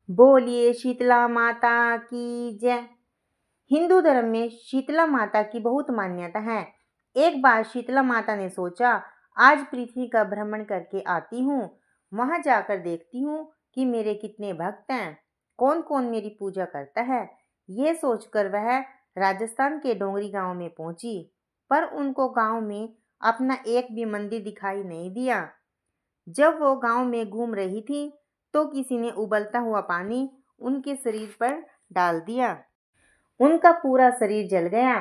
बोलिए शीतला माता की जय। हिंदू धर्म में शीतला माता की बहुत मान्यता है। एक बार शीतला माता ने सोचा, आज पृथ्वी का भ्रमण करके आती हूँ। वहां जाकर देखती हूँ कि मेरे कितने भक्त हैं, कौन कौन मेरी पूजा करता है। ये सोचकर वह राजस्थान के डोंगरी गांव में पहुंची, पर उनको गांव में अपना एक भी मंदिर दिखाई नहीं दिया। जब वो गांव में घूम रही थी तो किसी ने उबलता हुआ पानी उनके शरीर पर डाल दिया। उनका पूरा शरीर जल गया।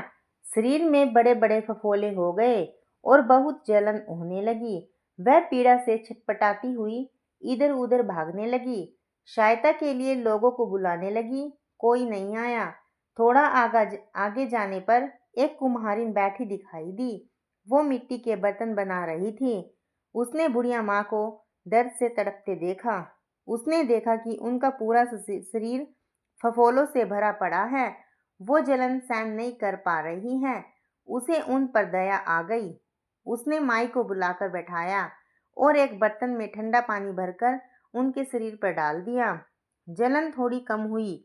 शरीर में बड़े बड़े फफोले हो गए और बहुत जलन होने लगी। वह पीड़ा से छटपटाती हुई इधर उधर भागने लगी। सहायता के लिए लोगों को बुलाने लगी, कोई नहीं आया। थोड़ा आगे जाने पर एक कुम्हारिन बैठी दिखाई दी। वो मिट्टी के बर्तन बना रही थी। उसने बुढ़िया माँ को दर्द से तड़पते देखा। उसने देखा कि उनका पूरा शरीर फफोलों से भरा पड़ा है। वो जलन सहन नहीं कर पा रही हैं। उसे उन पर दया आ गई। उसने माई को बुलाकर बैठाया और एक बर्तन में ठंडा पानी भरकर उनके शरीर पर डाल दिया। जलन थोड़ी कम हुई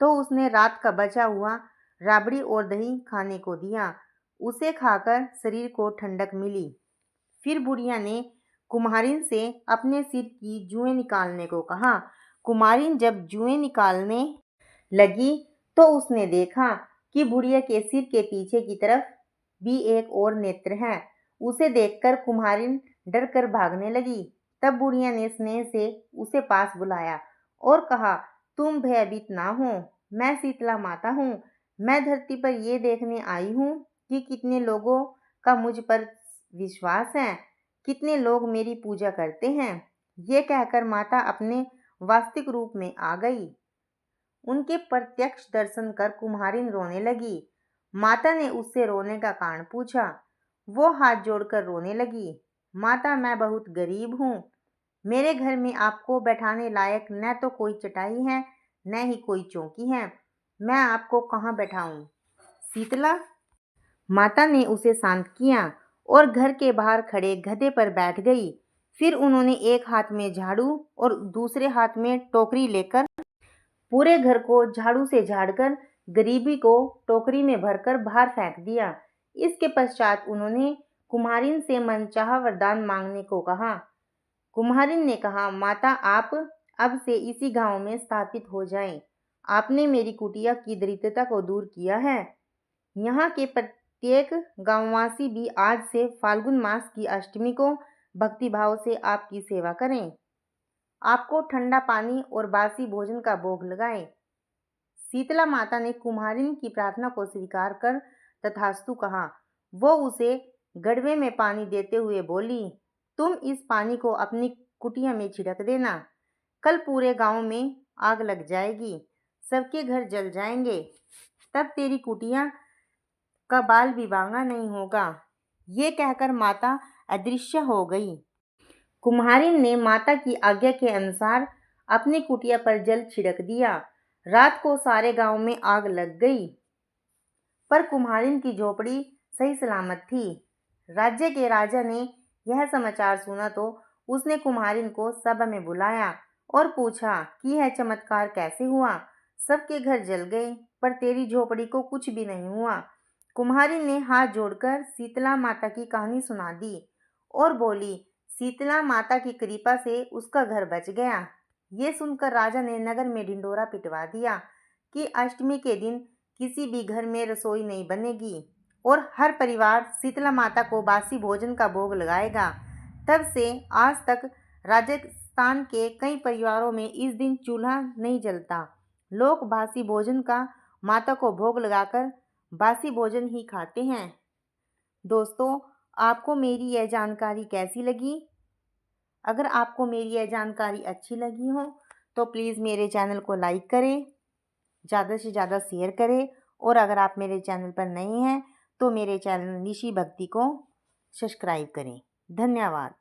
तो उसने रात का बचा हुआ राबड़ी और दही खाने को दिया। उसे खाकर शरीर को ठंडक मिली। फिर बुढ़िया ने कुम्हारिन से अपने सिर की जुएं निकालने को कहा। कुम्हारिन जब जुएं निकालने लगी तो उसने देखा कि बुढ़िया के सिर के पीछे की तरफ भी एक और नेत्र है। उसे देखकर कुम्हारिन डर कर भागने लगी। तब बुढ़िया ने स्नेह से उसे पास बुलाया और कहा, तुम भयभीत ना हो, मैं शीतला माता हूँ। मैं धरती पर ये देखने आई हूँ कि कितने लोगों का मुझ पर विश्वास है, कितने लोग मेरी पूजा करते हैं। ये कहकर माता अपने वास्तविक रूप में आ गई। उनके प्रत्यक्ष दर्शन कर कुम्हारिन रोने लगी। माता ने उससे रोने का कारण पूछा। वो हाथ जोड़कर रोने लगी। माता, मैं बहुत गरीब हूँ। मेरे घर में आपको बैठाने लायक न तो कोई चटाई है, न ही कोई चौकी है। मैं आपको कहाँ बैठाऊं? शीतला माता ने उसे शांत किया और घर के बाहर खड़े गधे पर बैठ गई। फिर उन्होंने एक हाथ में झाड़ू और दूसरे हाथ में टोकरी लेकर पूरे घर को झाड़ू से झाड़कर गरीबी को टोकरी में भरकर बाहर फेंक दिया। इसके पश्चात उन्होंने कुम्हारिन से मनचाहा वरदान मांगने को कहा। कुम्हारिन ने कहा, माता, आप अब से इसी गांव में स्थापित हो जाएं। आपने मेरी कुटिया की दरिद्रता को दूर किया है। यहाँ के प्रत्येक गांववासी भी आज से फाल्गुन मास की अष्टमी को भक्तिभाव से आपकी सेवा करें। आपको ठंडा पानी और बासी भोजन का भोग लगाएं। शीतला माता ने कुम्हारिन की प्रार्थना को स्वीकार कर तथास्तु कहा। वो उसे गड़वे में पानी देते हुए बोली, तुम इस पानी को अपनी कुटिया में छिड़क देना। कल पूरे गांव में आग लग जाएगी, सबके घर जल जाएंगे। तब तेरी कुटिया का बाल भी बांगा नहीं होगा। ये कहकर माता अदृश्य हो गई। कुम्हारिन ने माता की आज्ञा के अनुसार अपनी कुटिया पर जल छिड़क दिया। रात को सारे गांव में आग लग गई, पर कुम्हारिन की झोपड़ी सही सलामत थी। राज्य के राजा ने यह समाचार सुना तो उसने कुम्हारिन को सभा में बुलाया और पूछा कि यह चमत्कार कैसे हुआ। सबके घर जल गए, पर तेरी झोपड़ी को कुछ भी नहीं हुआ। कुम्हारिन ने हाथ जोड़कर शीतला माता की कहानी सुना दी और बोली, शीतला माता की कृपा से उसका घर बच गया। ये सुनकर राजा ने नगर में ढिंडोरा पिटवा दिया कि अष्टमी के दिन किसी भी घर में रसोई नहीं बनेगी और हर परिवार शीतला माता को बासी भोजन का भोग लगाएगा। तब से आज तक राजस्थान के कई परिवारों में इस दिन चूल्हा नहीं जलता। लोग बासी भोजन का माता को भोग लगाकर बासी भोजन ही खाते हैं। दोस्तों, आपको मेरी यह जानकारी कैसी लगी? अगर आपको मेरी यह जानकारी अच्छी लगी हो तो प्लीज़ मेरे चैनल को लाइक करें, ज़्यादा से ज़्यादा शेयर करें और अगर आप मेरे चैनल पर नए हैं तो मेरे चैनल निशी भक्ति को सब्सक्राइब करें। धन्यवाद।